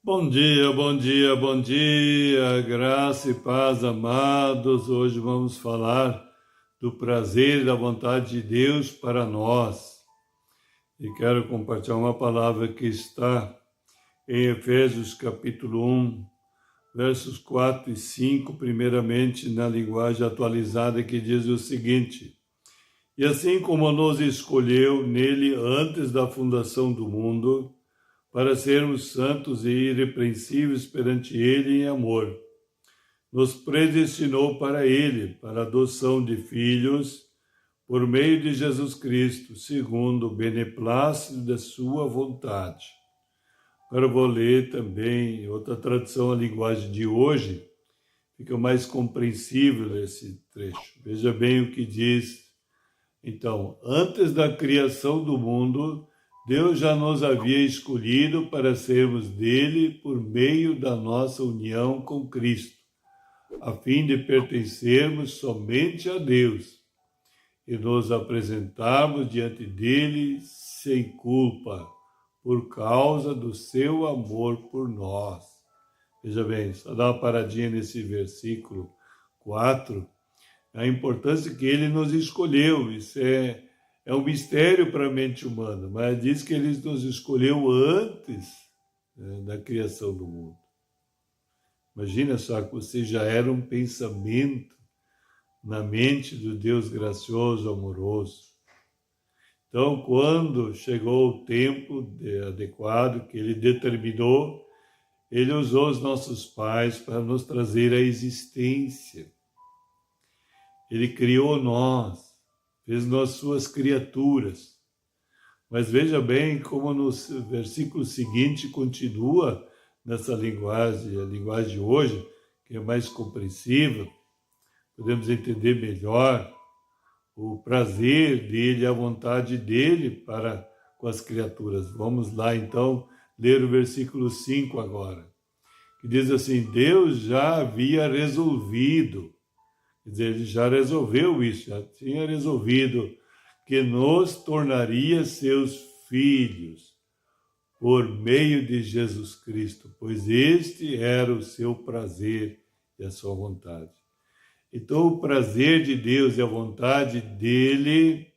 Bom dia, bom dia, bom dia, graça e paz, amados. Hoje vamos falar do prazer e da vontade de Deus para nós. E quero compartilhar uma palavra que está em Efésios capítulo 1, versos 4 e 5, primeiramente na linguagem atualizada, que diz o seguinte: E assim como nos escolheu nele antes da fundação do mundo, para sermos santos e irrepreensíveis perante Ele em amor, nos predestinou para Ele, para a adoção de filhos, por meio de Jesus Cristo, segundo o beneplácito da sua vontade. Agora eu vou ler também outra tradução, a linguagem de hoje, fica mais compreensível esse trecho. Veja bem o que diz. Então, antes da criação do mundo, Deus já nos havia escolhido para sermos dele por meio da nossa união com Cristo, a fim de pertencermos somente a Deus e nos apresentarmos diante dele sem culpa, por causa do seu amor por nós. Veja bem, só dá uma paradinha nesse versículo 4, a importância que ele nos escolheu. Isso é um mistério para a mente humana, mas diz que ele nos escolheu antes, da criação do mundo. Imagina só que você já era um pensamento na mente do Deus gracioso, amoroso. Então, quando chegou o tempo adequado que ele determinou, ele usou os nossos pais para nos trazer à existência. Ele criou nós, fez nós suas criaturas. Mas veja bem como no versículo seguinte continua nessa linguagem, a linguagem de hoje, que é mais compreensível, podemos entender melhor o prazer dele, a vontade dele para com as criaturas. Vamos lá então ler o versículo 5 agora, que diz assim: Deus já havia resolvido, quer dizer, ele já resolveu isso, já tinha resolvido que nos tornaria seus filhos por meio de Jesus Cristo, pois este era o seu prazer e a sua vontade. Então, o prazer de Deus e a vontade dele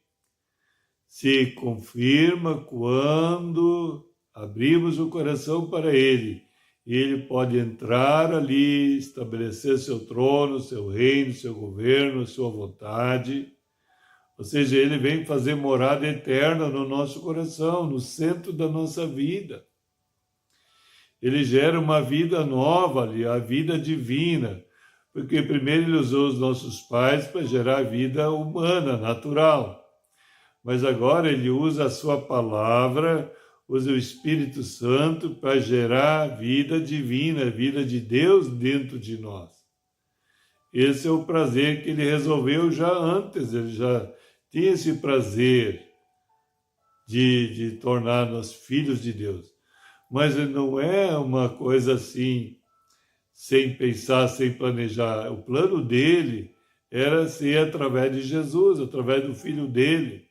se confirma quando abrimos o coração para ele. Ele pode entrar ali, estabelecer seu trono, seu reino, seu governo, sua vontade. Ou seja, ele vem fazer morada eterna no nosso coração, no centro da nossa vida. Ele gera uma vida nova ali, a vida divina. Porque primeiro ele usou os nossos pais para gerar a vida humana, natural. Mas agora ele usa a sua palavra, usa o Espírito Santo para gerar a vida divina, a vida de Deus dentro de nós. Esse é o prazer que ele resolveu já antes, ele já tinha esse prazer de tornar-nos filhos de Deus. Mas não é uma coisa assim, sem pensar, sem planejar. O plano dele era ser através de Jesus, através do Filho dele.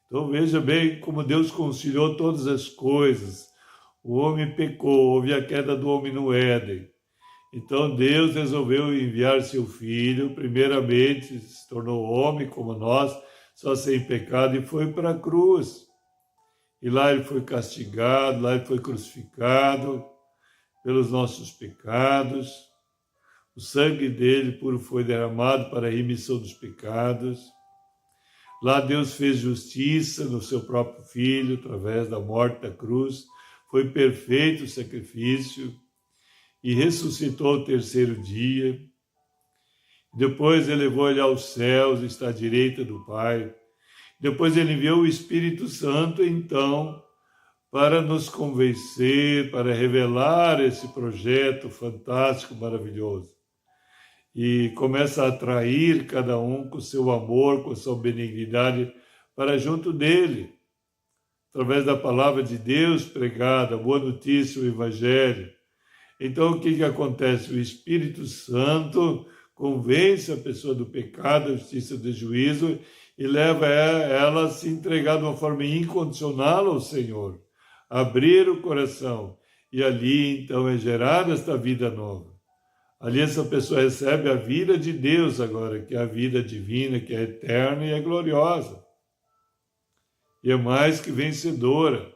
Então veja bem como Deus conciliou todas as coisas. O homem pecou, houve a queda do homem no Éden. Então Deus resolveu enviar seu Filho, primeiramente se tornou homem como nós, só sem pecado, e foi para a cruz. E lá ele foi castigado, lá ele foi crucificado pelos nossos pecados. O sangue dele puro foi derramado para a remissão dos pecados. Lá Deus fez justiça no seu próprio Filho, através da morte da cruz. Foi perfeito o sacrifício e ressuscitou ao terceiro dia. Depois elevou ele aos céus, está à direita do Pai. Depois ele enviou o Espírito Santo, então, para nos convencer, para revelar esse projeto fantástico, maravilhoso. E começa a atrair cada um com o seu amor, com a sua benignidade, para junto dele, através da palavra de Deus pregada, a boa notícia, o Evangelho. Então, o que acontece? O Espírito Santo convence a pessoa do pecado, da justiça e do juízo e leva ela a se entregar de uma forma incondicional ao Senhor, abrir o coração e ali então é gerada esta vida nova. Ali essa pessoa recebe a vida de Deus agora, que é a vida divina, que é eterna e é gloriosa. E é mais que vencedora.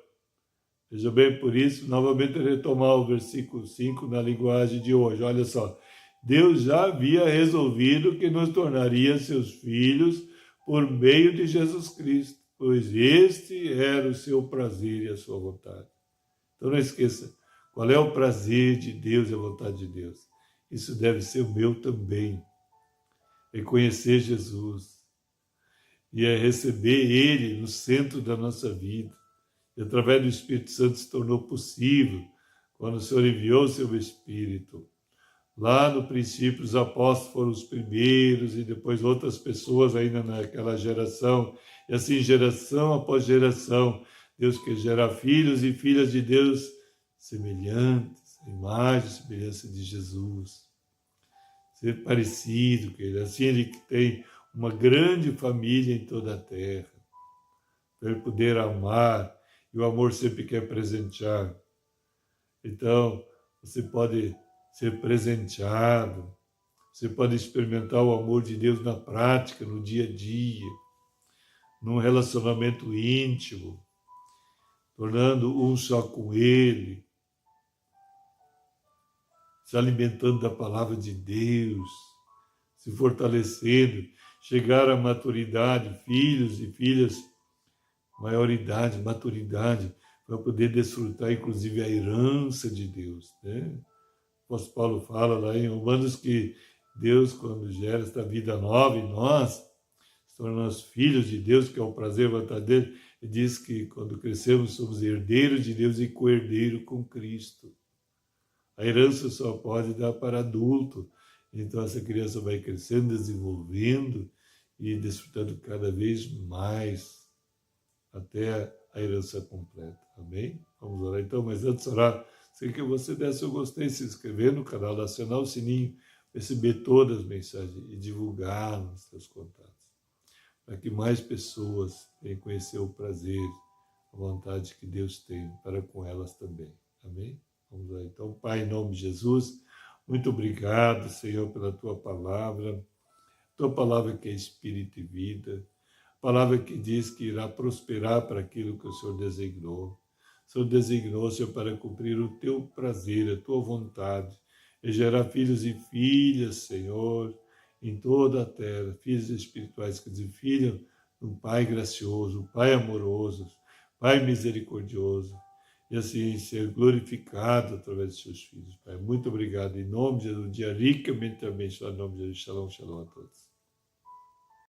Veja bem, por isso, novamente retomar o versículo 5 na linguagem de hoje. Olha só, Deus já havia resolvido que nos tornaria seus filhos por meio de Jesus Cristo, pois este era o seu prazer e a sua vontade. Então não esqueça, qual é o prazer de Deus e a vontade de Deus? Isso deve ser o meu também. É conhecer Jesus e é receber Ele no centro da nossa vida. E através do Espírito Santo se tornou possível quando o Senhor enviou o seu Espírito. Lá no princípio os apóstolos foram os primeiros e depois outras pessoas ainda naquela geração. E assim geração após geração, Deus quer gerar filhos e filhas de Deus semelhantes, a imagem e semelhança de Jesus. Ser parecido com Ele. Assim Ele tem uma grande família em toda a terra. Para Ele poder amar. E o amor sempre quer presentear. Então, você pode ser presenteado, você pode experimentar o amor de Deus na prática, no dia a dia, num relacionamento íntimo, tornando um só com Ele, se alimentando da palavra de Deus, se fortalecendo, chegar à maturidade, filhos e filhas, maioridade, maturidade, para poder desfrutar, inclusive, a herança de Deus. Né? O apóstolo Paulo fala lá em Romanos que Deus, quando gera esta vida nova em nós, se tornamos filhos de Deus, que é o prazer e a vontade dele, e diz que quando crescemos somos herdeiros de Deus e co-herdeiro com Cristo. A herança só pode dar para adulto, então essa criança vai crescendo, desenvolvendo e desfrutando cada vez mais até a herança completa. Amém? Vamos orar então, mas antes de orar, sei que você desse o gostei, se inscrever no canal, acionar o sininho, receber todas as mensagens e divulgar nos seus contatos, para que mais pessoas venham conhecer o prazer, a vontade que Deus tem para com elas também. Amém? Vamos lá então. Pai, em nome de Jesus, muito obrigado, Senhor, pela Tua palavra que é Espírito e vida, palavra que diz que irá prosperar para aquilo que o Senhor designou. O Senhor designou, Senhor, para cumprir o Teu prazer, a Tua vontade, e gerar filhos e filhas, Senhor, em toda a terra, filhos espirituais que desfilham um Pai gracioso, um Pai amoroso, Pai misericordioso, e assim ser glorificado através de seus filhos. Pai, muito obrigado. Em nome de Jesus, um dia ricamente abençoado, em nome de Jesus. Shalom, shalom a todos.